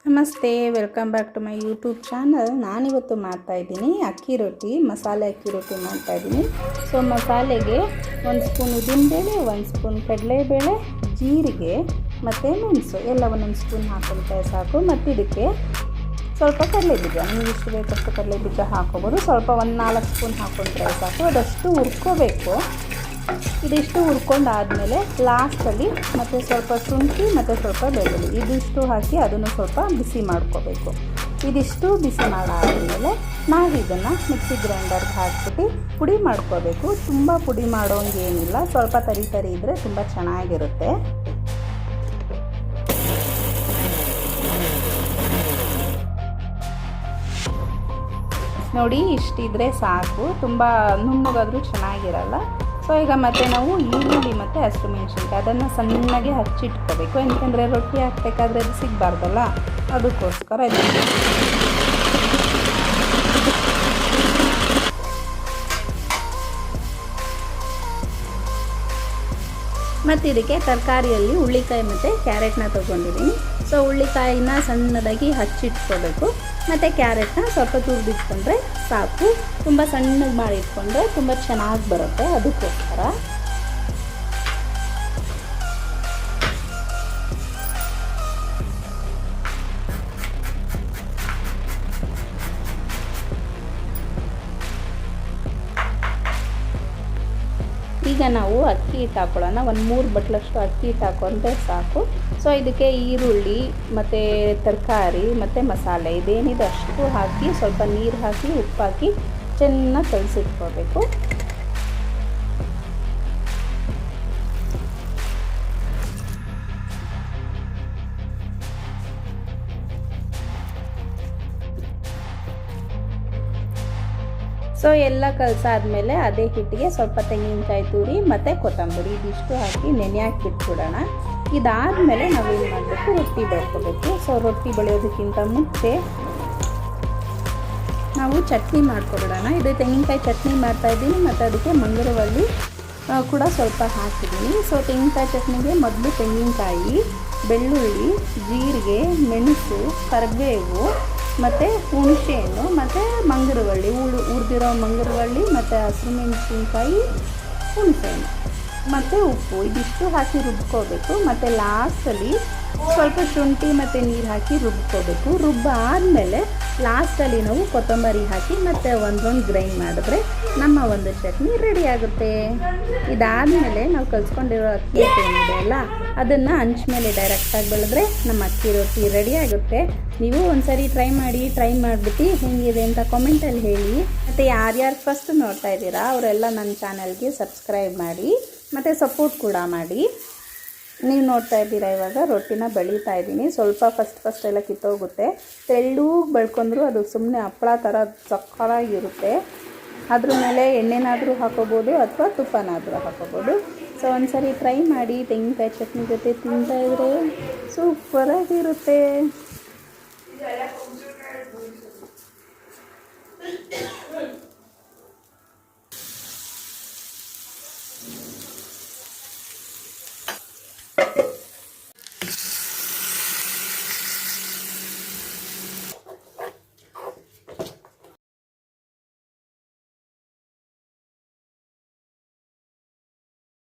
ನಮಸ್ತೆ, welcome back to my YouTube channel. ನಾನಿವತ್ತು ಮಾಡ್ತಾಯಿದ್ದೀನಿ ಅಕ್ಕಿ ರೊಟ್ಟಿ, ಮಸಾಲೆ ಅಕ್ಕಿ ರೊಟ್ಟಿ ಮಾಡ್ತಾಯಿದ್ದೀನಿ. ಸೊ ಮಸಾಲೆಗೆ 1 ಸ್ಪೂನ್ ಉದ್ದಿನಬೇಳೆ, 1 ಸ್ಪೂನ್ ಕಡಲೆಬೇಳೆ, ಜೀರಿಗೆ ಮತ್ತು ಮೆಣಸು ಎಲ್ಲ 1 ಸ್ಪೂನ್ ಹಾಕ್ಕೊಂಡ್ರೆ ಸಾಕು. ಮತ್ತು ಇದಕ್ಕೆ ಸ್ವಲ್ಪ ಕಡಲೆಬೀಜ, ನಿಮಗೆ ಇಷ್ಟು ಬೇಕಷ್ಟು ಕಡಲೆಬೀಜ ಹಾಕೋಬೋದು. ಸ್ವಲ್ಪ 4 ಸ್ಪೂನ್ ಹಾಕ್ಕೊಂಡ್ರೆ ಸಾಕು. ಅದಷ್ಟು ಹುರ್ಕೋಬೇಕು. ಇದಿಷ್ಟು ಹುರ್ಕೊಂಡಾದಮೇಲೆ ಲಾಸ್ಟಲ್ಲಿ ಮತ್ತು ಸ್ವಲ್ಪ ಶುಂಠಿ ಮತ್ತು ಸ್ವಲ್ಪ ಬೆಳ್ಳುಳ್ಳಿ ಇದಿಷ್ಟು ಹಾಕಿ ಅದನ್ನು ಸ್ವಲ್ಪ ಬಿಸಿ ಮಾಡ್ಕೋಬೇಕು. ಇದಿಷ್ಟು ಬಿಸಿ ಮಾಡಾದಮೇಲೆ ನಾವು ಇದನ್ನು ಮಿಕ್ಸಿ ಗ್ರೈಂಡರ್ಗೆ ಹಾಕ್ಬಿಟ್ಟು ಪುಡಿ ಮಾಡ್ಕೋಬೇಕು. ತುಂಬ ಪುಡಿ ಮಾಡೋಂಗೇನಿಲ್ಲ, ಸ್ವಲ್ಪ ತರಿ ಇದ್ದರೆ ತುಂಬ ಚೆನ್ನಾಗಿರುತ್ತೆ. ನೋಡಿ, ಇಷ್ಟಿದ್ರೆ ಸಾಕು, ತುಂಬ ನುಣ್ಣಗಾದರೂ ಚೆನ್ನಾಗಿರಲ್ಲ. ಸೊ ಈಗ ಮತ್ತೆ ನಾವು ಈರುಳ್ಳಿ ಮತ್ತು ಹಸಿಮೆಣಸಿನ್ಕಾಯಿ ಅದನ್ನು ಸಣ್ಣಗೆ ಹಚ್ಚಿಟ್ಕೋಬೇಕು. ಯಾಕೆಂದರೆ ರೊಟ್ಟಿ ಹಾಕಬೇಕಾದ್ರೆ ಅದು ಸಿಗಬಾರ್ದಲ್ಲ, ಅದಕ್ಕೋಸ್ಕರ ಮತ್ತು ಇದಕ್ಕೆ ತರಕಾರಿಯಲ್ಲಿ ಹುಳ್ಳಿಕಾಯಿ ಮತ್ತು ಕ್ಯಾರೆಟ್ನ ತೊಗೊಂಡಿದ್ದೀನಿ. ಸೊ ಹುಳ್ಳಿಕಾಯಿನ ಸಣ್ಣದಾಗಿ ಹಚ್ಚಿಟ್ಕೋಬೇಕು ಮತ್ತು ಕ್ಯಾರೆಟ್ನ ಸ್ವಲ್ಪ ತುರಿದಿಟ್ಕೊಂಡ್ರೆ ಸಾಕು. ತುಂಬ ಸಣ್ಣಗೆ ಮಾಡಿಟ್ಕೊಂಡ್ರೆ ತುಂಬ ಚೆನ್ನಾಗಿ ಬರುತ್ತೆ, ಅದಕ್ಕೋಸ್ಕರ. ಈಗ ನಾವು ಅಕ್ಕಿ ಹಿಟ್ಟು ಹಾಕೊಳ್ಳೋಣ. 3 ಬಟ್ಲಷ್ಟು ಅಕ್ಕಿ ಹಿಟ್ಟು ಹಾಕೊಂಡ್ರೆ ಸಾಕು. ಸೊ ಇದಕ್ಕೆ ಈರುಳ್ಳಿ ಮತ್ತು ತರಕಾರಿ ಮತ್ತು ಮಸಾಲೆ ಇದೇನಿದೆ ಅಷ್ಟು ಹಾಕಿ ಸ್ವಲ್ಪ ನೀರು ಹಾಕಿ ಉಪ್ಪು ಹಾಕಿ ಚೆನ್ನಾಗಿ ಕಲಸಿಟ್ಕೋಬೇಕು. ಸೊ ಎಲ್ಲ ಕಲಸಾದ್ಮೇಲೆ ಅದೇ ಹಿಟ್ಟಿಗೆ ಸ್ವಲ್ಪ ತೆಂಗಿನಕಾಯಿ ತುರಿ ಮತ್ತು ಕೊತ್ತಂಬರಿ ಇದಿಷ್ಟು ಹಾಕಿ ನೆನೆ ಹಾಕಿಟ್ಬಿಡೋಣ. ಇದಾದಮೇಲೆ ನಾವೇನು ಮಾಡಬೇಕು, ರೊಟ್ಟಿ ಬೆಳ್ಕೋಬೇಕು. ಸೊ ರೊಟ್ಟಿ ಬೆಳೆಯೋದಕ್ಕಿಂತ ಮುಂಚೆ ನಾವು ಚಟ್ನಿ ಮಾಡ್ಕೊಬಿಡೋಣ. ಇದು ತೆಂಗಿನಕಾಯಿ ಚಟ್ನಿ ಮಾಡ್ತಾಯಿದ್ದೀನಿ ಮತ್ತು ಅದಕ್ಕೆ ಮಂಗರವಳ್ಳಿ ಕೂಡ ಸ್ವಲ್ಪ ಹಾಕಿದ್ದೀನಿ. ಸೊ ತೆಂಗಿನಕಾಯಿ ಚಟ್ನಿಗೆ ಮೊದಲು ತೆಂಗಿನಕಾಯಿ, ಬೆಳ್ಳುಳ್ಳಿ, ಜೀರಿಗೆ, ಮೆಣಸು, ಕರಿಬೇವು ಮತ್ತು ಹುಣಸೆಹಣ್ಣು ಮತ್ತು ಮಂಗರವಳ್ಳಿ ಹುರಿದಿರೋ ಮಂಗರವಳ್ಳಿ ಮತ್ತು ಹಸಿಮೆಣಸಿನ್ಕಾಯಿ, ಹುಣಸೆಹಣ್ಣು ಮತ್ತು ಉಪ್ಪು ಇದಿಷ್ಟು ಹಾಕಿ ರುಬ್ಕೋಬೇಕು. ಮತ್ತು ಲಾಸ್ಟಲ್ಲಿ ಸ್ವಲ್ಪ ಶುಂಠಿ ಮತ್ತು ನೀರು ಹಾಕಿ ರುಬ್ಕೋಬೇಕು. ರುಬ್ಬಾದಮೇಲೆ ಲಾಸ್ಟಲ್ಲಿ ನಾವು ಕೊತ್ತಂಬರಿ ಹಾಕಿ ಮತ್ತು ಒಂದೊಂದು ಗ್ರೈಂಡ್ ಮಾಡಿದ್ರೆ ನಮ್ಮ ಒಂದು ಚಟ್ನಿ ರೆಡಿ ಆಗುತ್ತೆ. ಇದಾದಮೇಲೆ ನಾವು ಕಲಿಸ್ಕೊಂಡಿರೋ ಅಕ್ಕಿ ರೊಟ್ಟಿ ಏನಿದೆ ಅಲ್ಲ, ಅದನ್ನು ಹಂಚ ಮೇಲೆ ಡೈರೆಕ್ಟಾಗಿ ಬೆಳೆದ್ರೆ ನಮ್ಮ ಅಕ್ಕಿ ರೊಟ್ಟಿ ರೆಡಿ ಆಗುತ್ತೆ. ನೀವು ಒಂದ್ಸರಿ ಟ್ರೈ ಮಾಡಿಬಿಟ್ಟು ಹೇಗಿದೆ ಅಂತ ಕಾಮೆಂಟಲ್ಲಿ ಹೇಳಿ. ಮತ್ತು ಯಾರ್ಯಾರು ಫಸ್ಟ್ ನೋಡ್ತಾ ಇದ್ದೀರಾ ಅವರೆಲ್ಲ ನನ್ನ ಚಾನಲ್ಗೆ ಸಬ್ಸ್ಕ್ರೈಬ್ ಮಾಡಿ ಮತ್ತು ಸಪೋರ್ಟ್ ಕೂಡ ಮಾಡಿ. ನೀವು ನೋಡ್ತಾ ಇದ್ದೀರಾ ಇವಾಗ ರೊಟ್ಟಿನ ಬೆಳೀತಾ ಇದ್ದೀನಿ. ಸ್ವಲ್ಪ ಫಸ್ಟ್ ಎಲ್ಲ ಕಿತ್ತೋಗುತ್ತೆ, ತೆಳ್ಳಗೆ ಬೆಳ್ಕೊಂಡ್ರು ಅದು ಸುಮ್ಮನೆ ಹಪ್ಪಳ ಥರ ಸಕ್ಕತ್ತಾಗಿರುತ್ತೆ. ಅದ್ರ ಮೇಲೆ ಎಣ್ಣೆನಾದರೂ ಹಾಕೋಬೋದು ಅಥವಾ ತುಪ್ಪನಾದರೂ ಹಾಕೋಬೋದು. ಸೊ ಒಂದ್ಸರಿ ಟ್ರೈ ಮಾಡಿ, ತೆಂಗಿನಕಾಯಿ ಚಟ್ನಿ ಜೊತೆ ತಿಂತಾಯಿದ್ರೆ ಸೂಪರಾಗಿರುತ್ತೆ.